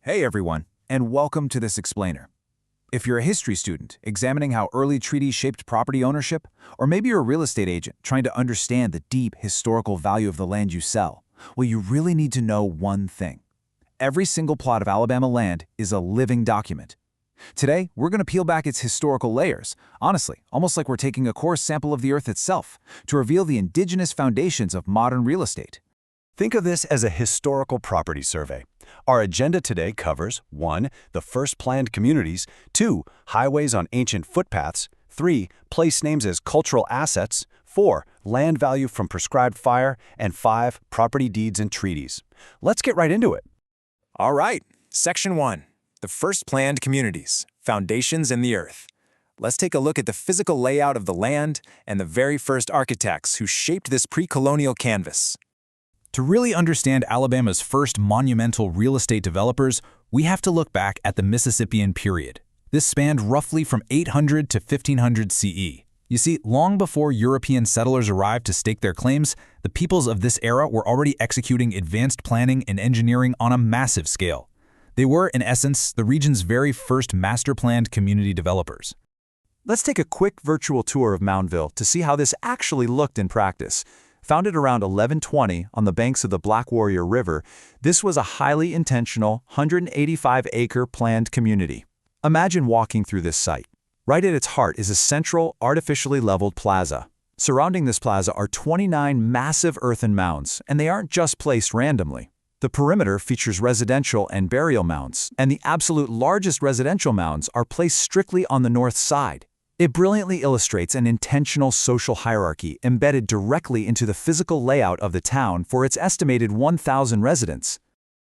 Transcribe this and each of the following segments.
Hey everyone, and welcome to this explainer. If you're a history student examining how early treaties shaped property ownership, or maybe you're a real estate agent trying to understand the deep historical value of the land you sell, well, you really need to know one thing. Every single plot of Alabama land is a living document. Today, we're going to peel back its historical layers, honestly, almost like we're taking a core sample of the earth itself, to reveal the indigenous foundations of modern real estate. Think of this as a historical property survey. Our agenda today covers 1. The first planned communities, 2. Highways on ancient footpaths, 3. Place names as cultural assets, 4. Land value from prescribed fire, and 5. Property deeds and treaties. Let's get right into it. All right, Section 1. The first planned communities, foundations in the earth. Let's take a look at the physical layout of the land and the very first architects who shaped this pre-colonial canvas. To really understand Alabama's first monumental real estate developers, we have to look back at the Mississippian period. This spanned roughly from 800 to 1500 CE. You see, long before European settlers arrived to stake their claims, the peoples of this era were already executing advanced planning and engineering on a massive scale. They were, in essence, the region's very first master-planned community developers. Let's take a quick virtual tour of Moundville to see how this actually looked in practice. Founded around 1120 on the banks of the Black Warrior River, this was a highly intentional, 185-acre planned community. Imagine walking through this site. Right at its heart is a central, artificially leveled plaza. Surrounding this plaza are 29 massive earthen mounds, and they aren't just placed randomly. The perimeter features residential and burial mounds, and the absolute largest residential mounds are placed strictly on the north side. It brilliantly illustrates an intentional social hierarchy embedded directly into the physical layout of the town for its estimated 1,000 residents.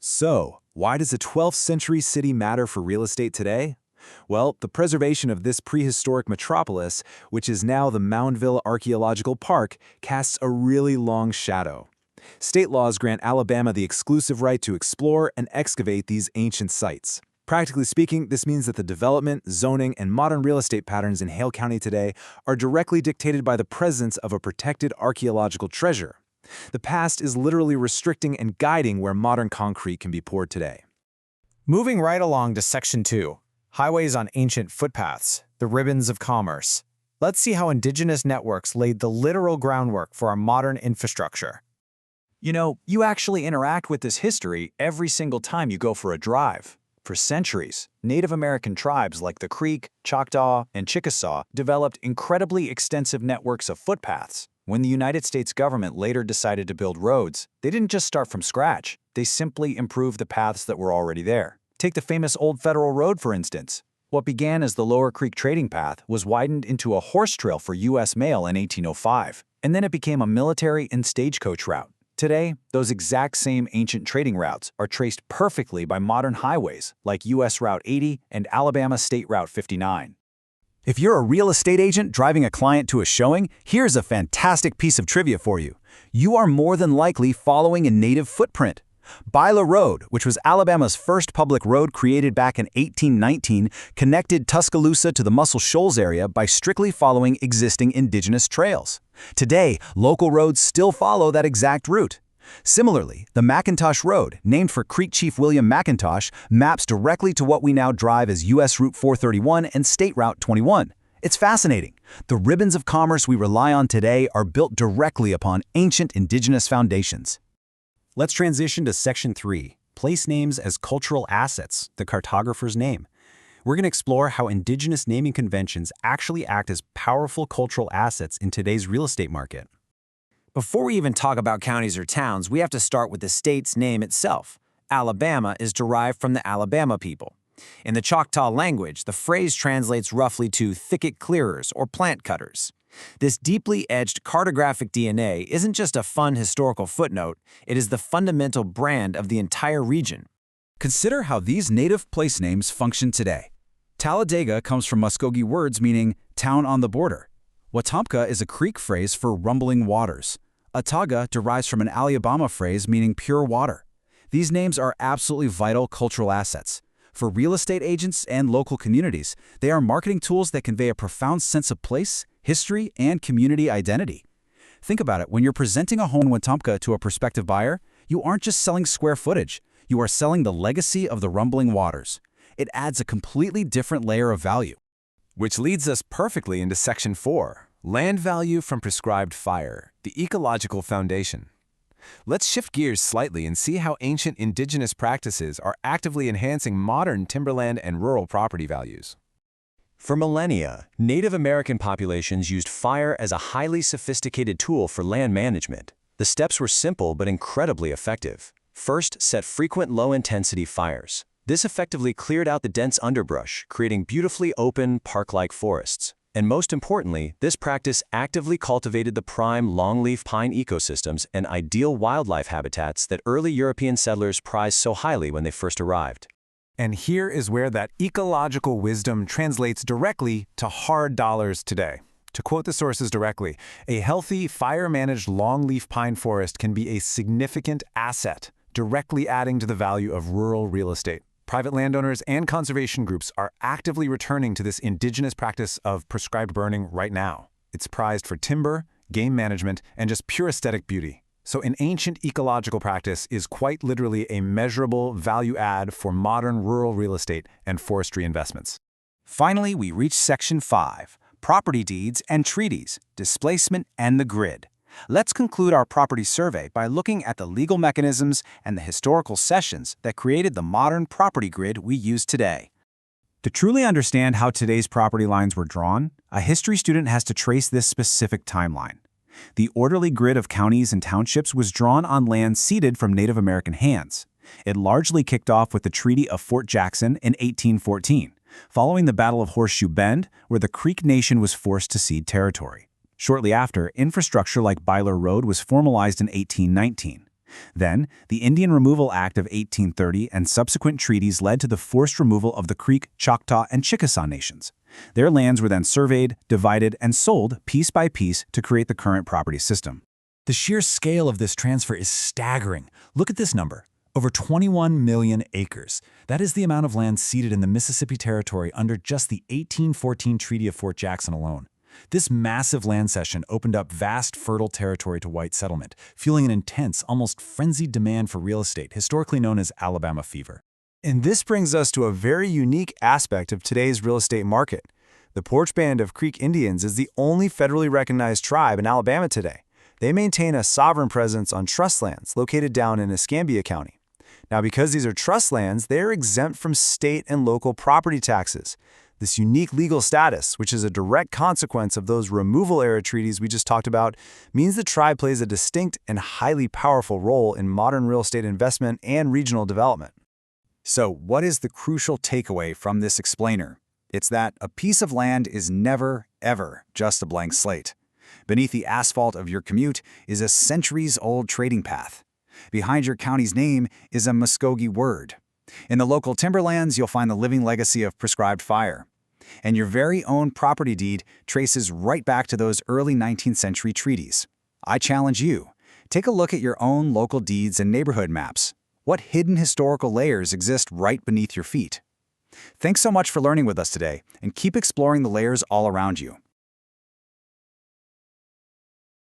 So, why does a 12th century city matter for real estate today? Well, the preservation of this prehistoric metropolis, which is now the Moundville Archaeological Park, casts a really long shadow. State laws grant Alabama the exclusive right to explore and excavate these ancient sites. Practically speaking, this means that the development, zoning, and modern real estate patterns in Hale County today are directly dictated by the presence of a protected archaeological treasure. The past is literally restricting and guiding where modern concrete can be poured today. Moving right along to Section 2. Highways on ancient footpaths, the ribbons of commerce. Let's see how indigenous networks laid the literal groundwork for our modern infrastructure. You know, you actually interact with this history every single time you go for a drive. For centuries, Native American tribes like the Creek, Choctaw, and Chickasaw developed incredibly extensive networks of footpaths. When the United States government later decided to build roads, they didn't just start from scratch. They simply improved the paths that were already there. Take the famous Old Federal Road, for instance. What began as the Lower Creek trading path was widened into a horse trail for U.S. mail in 1805, and then it became a military and stagecoach route. Today, those exact same ancient trading routes are traced perfectly by modern highways like U.S. Route 80 and Alabama State Route 59. If you're a real estate agent driving a client to a showing, here's a fantastic piece of trivia for you. You are more than likely following a native footprint. Bila Road, which was Alabama's first public road created back in 1819, connected Tuscaloosa to the Muscle Shoals area by strictly following existing indigenous trails. Today, local roads still follow that exact route. Similarly, the McIntosh Road, named for Creek Chief William McIntosh, maps directly to what we now drive as U.S. Route 431 and State Route 21. It's fascinating. The ribbons of commerce we rely on today are built directly upon ancient indigenous foundations. Let's transition to Section 3, Place Names as Cultural Assets, the cartographer's name. We're going to explore how indigenous naming conventions actually act as powerful cultural assets in today's real estate market. Before we even talk about counties or towns, we have to start with the state's name itself. Alabama is derived from the Alabama people. In the Choctaw language, the phrase translates roughly to thicket clearers or plant cutters. This deeply edged cartographic DNA isn't just a fun historical footnote, it is the fundamental brand of the entire region. Consider how these native place names function today. Talladega comes from Muscogee words meaning town on the border. Wetumpka is a Creek phrase for rumbling waters. Ataga derives from an Alabama phrase meaning pure water. These names are absolutely vital cultural assets. For real estate agents and local communities, they are marketing tools that convey a profound sense of place, history, and community identity. Think about it, when you're presenting a home in Wetumpka to a prospective buyer, you aren't just selling square footage. You are selling the legacy of the rumbling waters. It adds a completely different layer of value. Which leads us perfectly into Section 4, Land Value from Prescribed Fire, the Ecological Foundation. Let's shift gears slightly and see how ancient indigenous practices are actively enhancing modern timberland and rural property values. For millennia, Native American populations used fire as a highly sophisticated tool for land management. The steps were simple but incredibly effective. First, set frequent low-intensity fires. This effectively cleared out the dense underbrush, creating beautifully open, park-like forests. And most importantly, this practice actively cultivated the prime longleaf pine ecosystems and ideal wildlife habitats that early European settlers prized so highly when they first arrived. And here is where that ecological wisdom translates directly to hard dollars today. To quote the sources directly, a healthy, fire-managed longleaf pine forest can be a significant asset, directly adding to the value of rural real estate. Private landowners and conservation groups are actively returning to this indigenous practice of prescribed burning right now. It's prized for timber, game management, and just pure aesthetic beauty. So an ancient ecological practice is quite literally a measurable value add for modern rural real estate and forestry investments. Finally, we reach Section 5, Property Deeds and Treaties, Displacement and the Grid. Let's conclude our property survey by looking at the legal mechanisms and the historical sessions that created the modern property grid we use today. To truly understand how today's property lines were drawn, a history student has to trace this specific timeline. The orderly grid of counties and townships was drawn on land ceded from Native American hands. It largely kicked off with the Treaty of Fort Jackson in 1814, following the Battle of Horseshoe Bend, where the Creek Nation was forced to cede territory. Shortly after, infrastructure like Byler Road was formalized in 1819. Then, the Indian Removal Act of 1830 and subsequent treaties led to the forced removal of the Creek, Choctaw, and Chickasaw nations. Their lands were then surveyed, divided, and sold piece by piece to create the current property system. The sheer scale of this transfer is staggering. Look at this number. Over 21 million acres. That is the amount of land ceded in the Mississippi Territory under just the 1814 Treaty of Fort Jackson alone. This massive land cession opened up vast, fertile territory to white settlement, fueling an intense, almost frenzied demand for real estate, historically known as Alabama fever. And this brings us to a very unique aspect of today's real estate market. The Porch Band of Creek Indians is the only federally recognized tribe in Alabama today. They maintain a sovereign presence on trust lands located down in Escambia County. Now, because these are trust lands, they are exempt from state and local property taxes. This unique legal status, which is a direct consequence of those removal-era treaties we just talked about, means the tribe plays a distinct and highly powerful role in modern real estate investment and regional development. So, what is the crucial takeaway from this explainer? It's that a piece of land is never, ever just a blank slate. Beneath the asphalt of your commute is a centuries-old trading path. Behind your county's name is a Muscogee word. In the local timberlands, you'll find the living legacy of prescribed fire. And your very own property deed traces right back to those early 19th century treaties. I challenge you. Take a look at your own local deeds and neighborhood maps. What hidden historical layers exist right beneath your feet? Thanks so much for learning with us today, and keep exploring the layers all around you.